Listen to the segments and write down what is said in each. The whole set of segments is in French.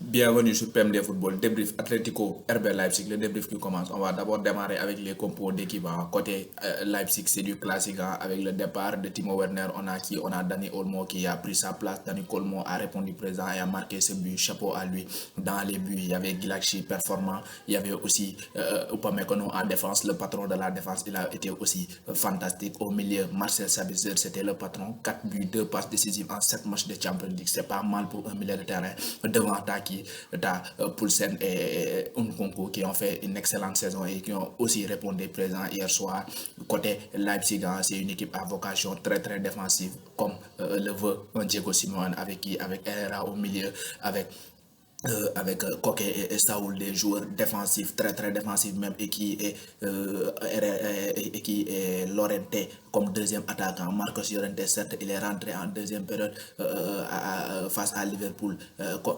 Bienvenue sur PMD Football, débrief Atlético RB Leipzig, le débrief qui commence. On va d'abord démarrer avec les compos d'équipe. Côté Leipzig, c'est du classique avec le départ de Timo Werner. On a Dani Olmo qui a pris sa place. Dani Olmo a répondu présent et a marqué ce but. Chapeau à lui. Dans les buts, il y avait Guilacchi performant. Il y avait aussi Upamecano en défense. Le patron de la défense, il a été aussi fantastique. Au milieu, Marcel Sabitzer, c'était le patron. 4 buts, 2 passes décisives en 7 matchs de Champions League. C'est pas mal pour un milieu de terrain. Devant Poulsen et Nkunku qui ont fait une excellente saison et qui ont aussi répondu présent hier soir. Côté Leipzig, c'est une équipe à vocation très défensive comme le veut Diego Simeone avec Herrera au milieu, avec Koke et Saoul, des joueurs défensifs, très défensifs même, et qui est Lorente comme deuxième attaquant. Marcos Llorente, certes, il est rentré en deuxième période face à Liverpool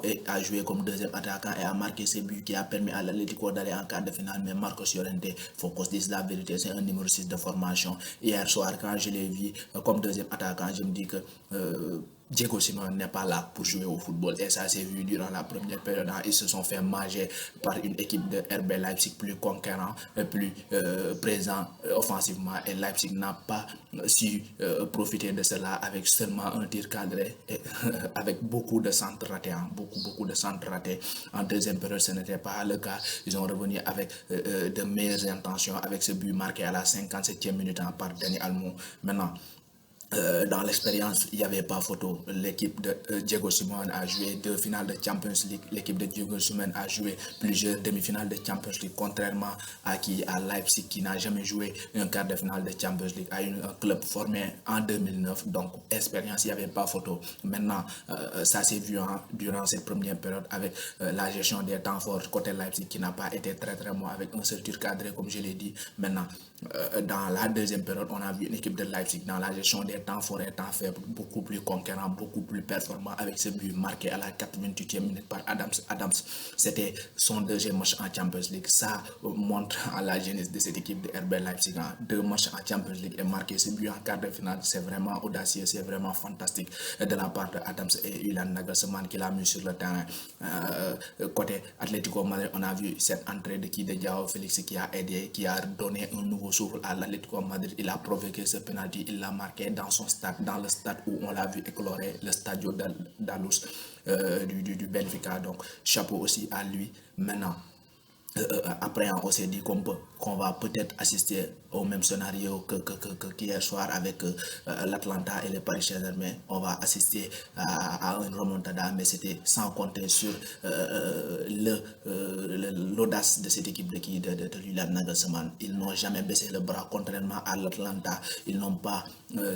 et a joué comme deuxième attaquant et a marqué ses buts qui a permis à l'Atlético d'aller en quart de finale. Mais Marcos Llorente, il faut qu'on se dise la vérité, c'est un numéro 6 de formation. Hier soir, quand je l'ai vu comme deuxième attaquant, je me dis que Diego Simeone n'est pas là pour jouer au football et ça s'est vu durant la première période. Ils se sont fait manger par une équipe de RB Leipzig plus conquérant, plus présent offensivement et Leipzig n'a pas su profiter de cela avec seulement un tir cadré et avec beaucoup de centres ratés, beaucoup de centres ratés. En deuxième période, ce n'était pas le cas. Ils ont revenu avec de meilleures intentions avec ce but marqué à la 57e minute par Dani Olmo. Maintenant, dans l'expérience, il n'y avait pas photo. L'équipe de Diego Simeone a joué 2 finales de Champions League. L'équipe de Diego Simeone a joué plusieurs demi-finales de Champions League, contrairement à Leipzig qui n'a jamais joué un quart de finale de Champions League, à un club formé en 2009. Donc, expérience, il n'y avait pas photo. Maintenant, ça s'est vu durant cette première période avec la gestion des temps forts côté Leipzig qui n'a pas été très bon avec un seul tir cadré, comme je l'ai dit. Maintenant, dans la deuxième période, on a vu une équipe de Leipzig dans la gestion des temps forts et temps faibles, beaucoup plus conquérant, beaucoup plus performant avec ce but marqué à la 88e minute par Adams. C'était son deuxième match en Champions League. Ça montre à la jeunesse de cette équipe de RB Leipzig. 2 matchs en Champions League et marquer ce but en quart de finale, c'est vraiment audacieux, c'est vraiment fantastique de la part de Adams et Julian Nagelsmann qui l'a mis sur le terrain. Côté Atlético Madrid, on a vu cette entrée de João Félix qui a aidé, qui a donné un nouveau souffle à l'Atlético Madrid. Il a provoqué ce penalty, il l'a marqué dans son stade, dans le stade où on l'a vu éclore, le Stadio Dalus du Benfica. Donc chapeau aussi à lui. Maintenant, après, on s'est dit qu'on va peut-être assister au même scénario qu'hier soir avec l'Atlanta et le Paris Saint-Germain. On va assister à une remontada, mais c'était sans compter sur l'audace de cette équipe de Julian Nagelsmann. Ils n'ont jamais baissé le bras, contrairement à l'Atlanta. Ils n'ont pas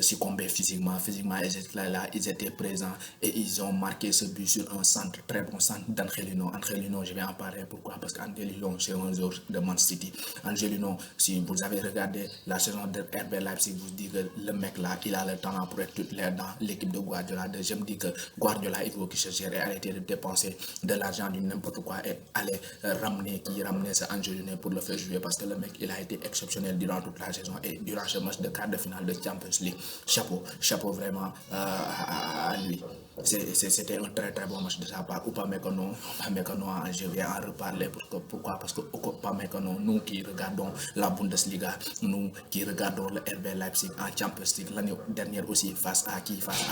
succombé physiquement. Physiquement, ils étaient là, ils étaient présents et ils ont marqué ce but sur un centre, très bon centre d'Angelino. Angelino, je vais en parler. Pourquoi? Parce qu'Angelino, c'est un joueur de Man City. Angelino, si vous avez regardé la saison de RB Leipzig, vous dites que le mec là, il a le talent pour être titulaire dans l'équipe de Guardiola. Je me dis que Guardiola, il faut qu'il se gère et arrêter de dépenser de l'argent du n'importe quoi et aller ramener ce Angelino pour le faire jouer parce que le mec, il a été exceptionnel durant toute la saison et durant ce match de quart de finale de Champions League. Chapeau vraiment à lui. C'était un très bon match de sa part. Upamecano, je vais en reparler. Pourquoi? Parce que Upamecano, nous qui regardons la Bundesliga, nous qui regardons le RB Leipzig en Champions League l'année dernière aussi, face à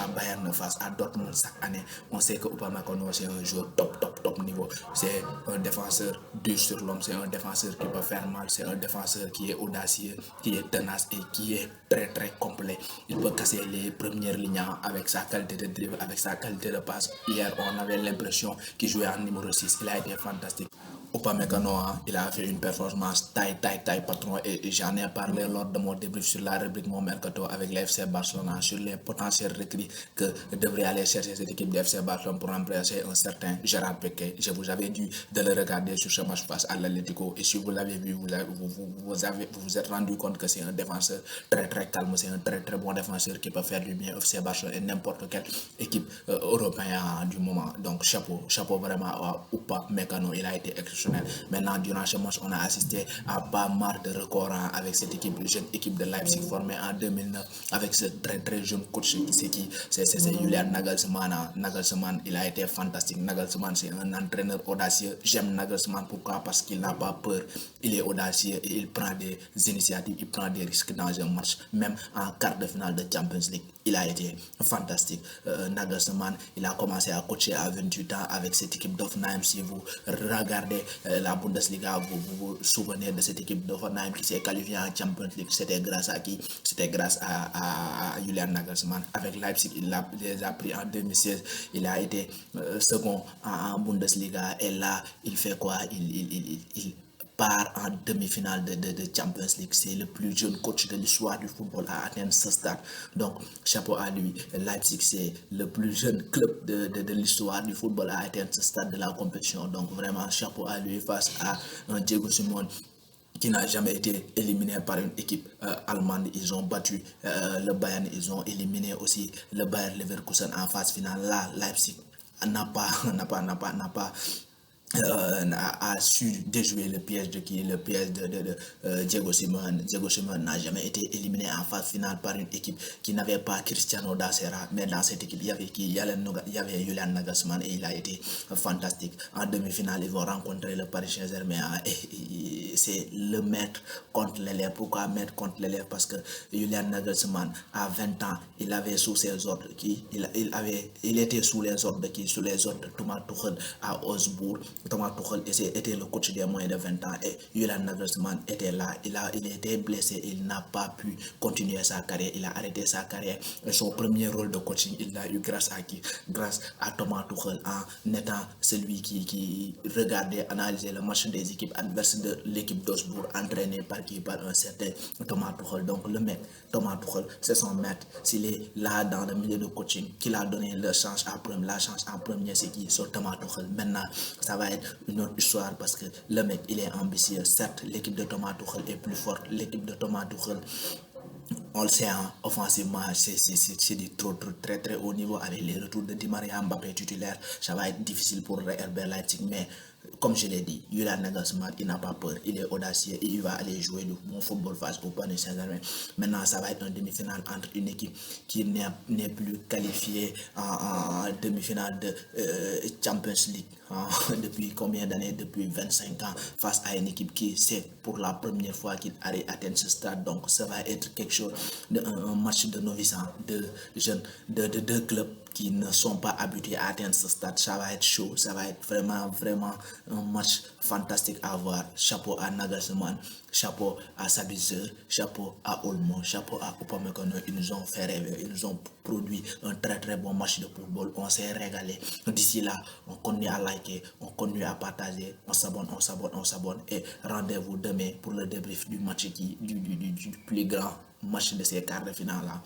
Bayern, face à Dortmund chaque année, on sait que Upamecano c'est un joueur top niveau. C'est un défenseur dur sur l'homme, c'est un défenseur qui peut faire mal, c'est un défenseur qui est audacieux, qui est tenace et qui est très complet. Il peut casser les premières lignes avec sa qualité de dribble, avec sa qualité de passe. Hier, on avait l'impression qu'il jouait en numéro 6. Il a été fantastique. Upamecano, il a fait une performance taille patron et j'en ai parlé lors de mon débrief sur la rubrique Mon Mercato avec l'FC Barcelone sur les potentiels recrues que devrait aller chercher cette équipe de FC Barcelone pour remplacer un certain Gérard Piqué. Je vous avais dit de le regarder sur ce match face à l'Atlético et si vous l'avez vu, vous vous êtes rendu compte que c'est un défenseur très calme, c'est un très bon défenseur qui peut faire du bien au FC Barcelone et n'importe quelle équipe européenne du moment. Donc chapeau vraiment à Upamecano, il a été exceptionnel exceptionnel. Maintenant, durant ce match, on a assisté à pas mal de records avec cette équipe, la jeune équipe de Leipzig formée en 2009 avec ce très très jeune coach c'est Julian Nagelsmann. Nagelsmann, il a été fantastique. Nagelsmann, c'est un entraîneur audacieux. J'aime Nagelsmann, pourquoi? Parce qu'il n'a pas peur, il est audacieux et il prend des initiatives, il prend des risques dans un match, même en quart de finale de Champions League. Il a été fantastique. Nagelsmann, il a commencé à coacher à 28 ans avec cette équipe d'Hoffenheim. Si vous regardez la Bundesliga, vous vous souvenez de cette équipe d'Hoffenheim qui s'est qualifiée en Champions League. C'était grâce à qui? C'était grâce à Julian Nagelsmann. Avec Leipzig, il les a pris en 2016. Il a été second en Bundesliga. Et là, il fait quoi? Il part en demi-finale de Champions League. C'est le plus jeune coach de l'histoire du football à atteindre ce stade. Donc, chapeau à lui. Leipzig, c'est le plus jeune club de l'histoire du football à atteindre ce stade de la compétition. Donc, vraiment, chapeau à lui face à un Diego Simeone qui n'a jamais été éliminé par une équipe allemande. Ils ont battu le Bayern, ils ont éliminé aussi le Bayer Leverkusen en phase finale. Là, Leipzig n'a pas a su déjouer le piège de qui? Le piège de Diego Simeone. Diego Simeone n'a jamais été éliminé en phase finale par une équipe qui n'avait pas Cristiano da Serra, mais dans cette équipe il y avait qui? Il y avait Julian Nagelsmann et il a été fantastique. En demi-finale, ils vont rencontrer le Paris Saint-Germain et c'est le maître contre l'élève. Pourquoi maître contre l'élève? Parce que Julian Nagelsmann, à 20 ans, il avait sous ses ordres qui? Il était sous les ordres de qui? Sous les ordres de Thomas Tuchel à Augsbourg. Thomas Tuchel était le coach des moins de 20 ans et Julian Nagelsmann était là. Il était blessé, il n'a pas pu continuer sa carrière, il a arrêté sa carrière. Et son premier rôle de coaching, il l'a eu grâce à qui? Grâce à Thomas Tuchel, en étant celui qui regardait, analysait le match des équipes adverses de l'équipe d'Augsbourg, entraîné par qui? Par un certain Thomas Tuchel. Donc le mec, Thomas Tuchel, c'est son maître. S'il est là dans le milieu de coaching, qu'il a donné la chance en premier, c'est qui? C'est Thomas Tuchel. Maintenant, ça va être une autre histoire parce que le mec, il est ambitieux. Certes, l'équipe de Thomas Tuchel est plus forte. L'équipe de Thomas Tuchel, on le sait, offensivement, c'est du très très haut niveau avec les retours de Di Maria, Mbappé titulaire. Ça va être difficile pour RB Leipzig, mais comme je l'ai dit, Julian Nagelsmann, il n'a pas peur, il est audacieux et il va aller jouer du bon football face au Paris Saint-Germain. Maintenant, ça va être une demi-finale entre une équipe qui n'est plus qualifiée en demi-finale de Champions League depuis combien d'années? Depuis 25 ans, face à une équipe qui, c'est pour la première fois qu'il atteint ce stade. Donc, ça va être quelque chose un match de novices, de jeunes, de deux clubs qui ne sont pas habitués à atteindre ce stade. Ça va être chaud, ça va être vraiment un match fantastique à voir. Chapeau à Nagelsmann, chapeau à Sabitzer, chapeau à Olmo, chapeau à Upamecano. Ils nous ont fait rêver, ils nous ont produit un très très bon match de football. On s'est régalé. D'ici là, on continue à liker, on continue à partager, on s'abonne et rendez-vous demain pour le débrief du match du plus grand match de ces quarts de finale là.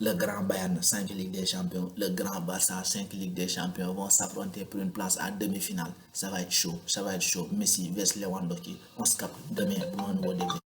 Le grand Bayern, 5 Ligue des Champions, le grand Barça, 5 Ligue des Champions vont s'affronter pour une place à demi-finale. Ça va être chaud, ça va être chaud. Messi vs Lewandowski, on se capte demain pour un nouveau débat.